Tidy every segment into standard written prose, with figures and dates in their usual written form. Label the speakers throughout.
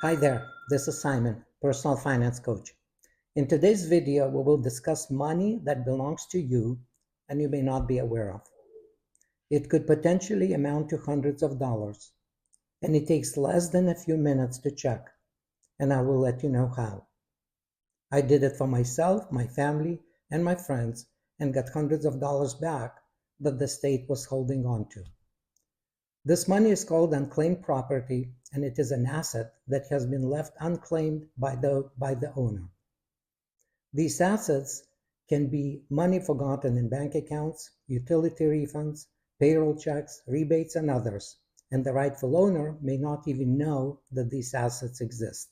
Speaker 1: Hi there, this is Simon, personal finance coach. In today's video, we will discuss money that belongs to you and you may not be aware of. It could potentially amount to hundreds of dollars, and it takes less than a few minutes to check, and I will let you know how. I did it for myself, my family, and my friends, and got hundreds of dollars back that the state was holding on to. This money is called unclaimed property, and it is an asset that has been left unclaimed by the owner. These assets can be money forgotten in bank accounts, utility refunds, payroll checks, rebates, and others, and the rightful owner may not even know that these assets exist.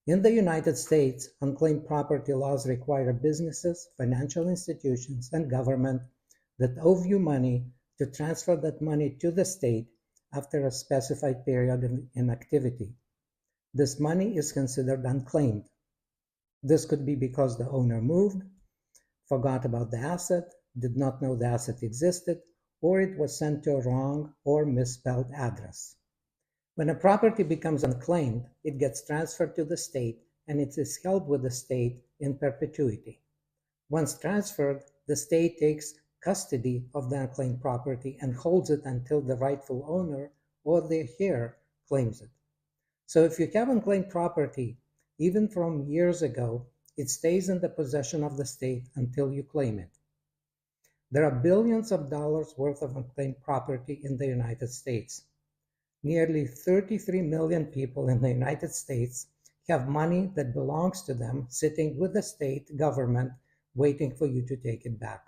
Speaker 1: In the United States, unclaimed property laws require businesses, financial institutions, and government that owe you money to transfer that money to the state after a specified period of inactivity. This money is considered unclaimed. This could be because the owner moved, forgot about the asset, did not know the asset existed, or it was sent to a wrong or misspelled address. When a property becomes unclaimed, it gets transferred to the state and it is held with the state in perpetuity. Once transferred, the state takes custody of the unclaimed property and holds it until the rightful owner or the heir claims it. So if you have unclaimed property, even from years ago, it stays in the possession of the state until you claim it. There are billions of dollars worth of unclaimed property in the United States. Nearly 33 million people in the United States have money that belongs to them sitting with the state government waiting for you to take it back.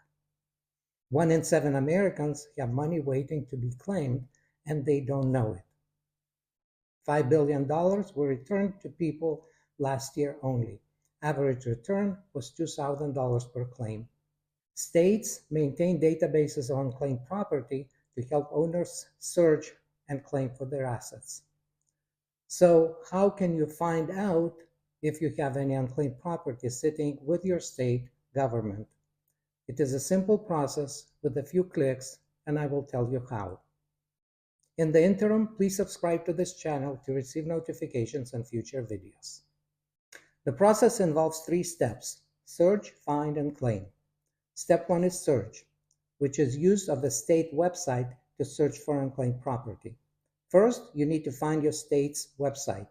Speaker 1: 1 in 7 Americans have money waiting to be claimed and they don't know it. $5 billion were returned to people last year only. Average return was $2,000 per claim. States maintain databases of unclaimed property to help owners search and claim for their assets. So how can you find out if you have any unclaimed property sitting with your state government? It is a simple process with a few clicks, and I will tell you how. In the interim, please subscribe to this channel to receive notifications on future videos. The process involves 3 steps: search, find, and claim. Step 1 is search, which is use of the state website to search for unclaimed property. First, you need to find your state's website.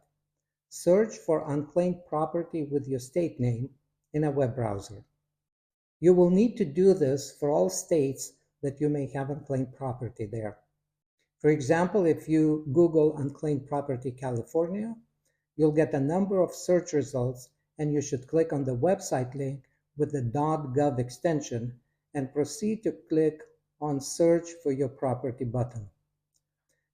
Speaker 1: Search for unclaimed property with your state name in a web browser. You will need to do this for all states that you may have unclaimed property there. For example, if you Google unclaimed property California, you'll get a number of search results, and you should click on the website link with the .gov extension and proceed to click on search for your property button.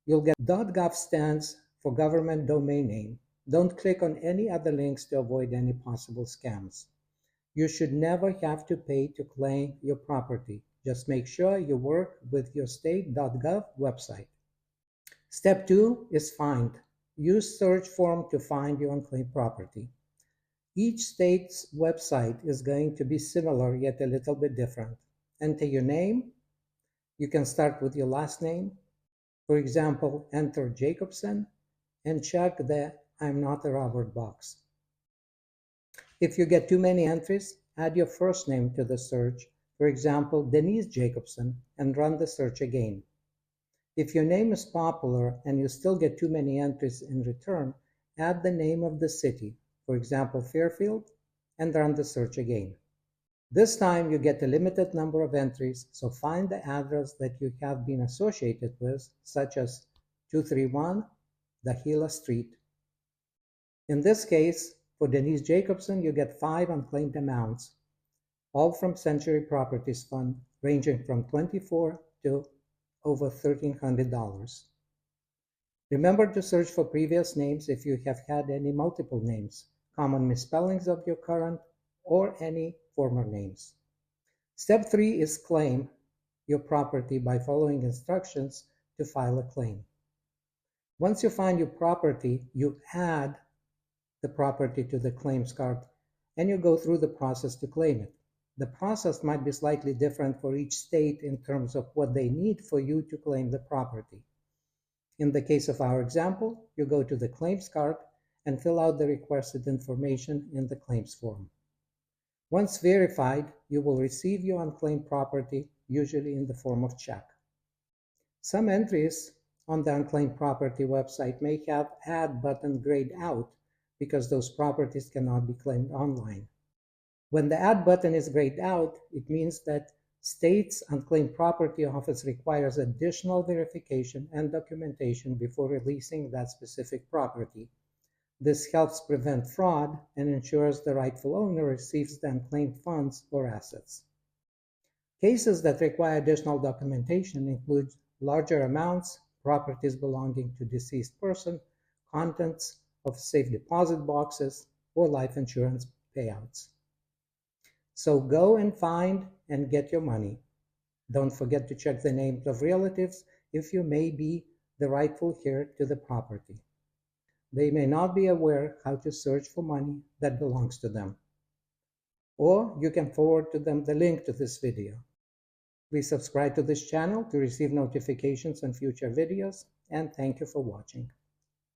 Speaker 1: You'll get .gov stands for government domain name. Don't click on any other links to avoid any possible scams. You should never have to pay to claim your property. Just make sure you work with your state.gov website. Step 2 is find. Use search form to find your unclaimed property. Each state's website is going to be similar yet a little bit different. Enter your name. You can start with your last name. For example, enter Jacobson and check the I'm not a Robert box. If you get too many entries, add your first name to the search, for example, Denise Jacobson, and run the search again. If your name is popular and you still get too many entries in return, add the name of the city, for example, Fairfield, and run the search again. This time you get a limited number of entries, so find the address that you have been associated with, such as 231 Dahila Street. In this case, for Denise Jacobson, you get 5 unclaimed amounts, all from Century Properties Fund, ranging from $24 to over $1,300. Remember to search for previous names if you have had any multiple names, common misspellings of your current, or any former names. Step 3 is claim your property by following instructions to file a claim. Once you find your property, you add the property to the claims card and you go through the process to claim it. The process might be slightly different for each state in terms of what they need for you to claim the property. In the case of our example, you go to the claims card and fill out the requested information in the claims form. Once verified, you will receive your unclaimed property, usually in the form of check. Some entries on the Unclaimed Property website may have Add button grayed out because those properties cannot be claimed online. When the Add button is grayed out, it means that state's Unclaimed Property Office requires additional verification and documentation before releasing that specific property. This helps prevent fraud and ensures the rightful owner receives the unclaimed funds or assets. Cases that require additional documentation include larger amounts, properties belonging to deceased person, contents of safe deposit boxes, or life insurance payouts. So go and find and get your money. Don't forget to check the names of relatives if you may be the rightful heir to the property. They may not be aware how to search for money that belongs to them. Or you can forward to them the link to this video. Please subscribe to this channel to receive notifications on future videos, and thank you for watching.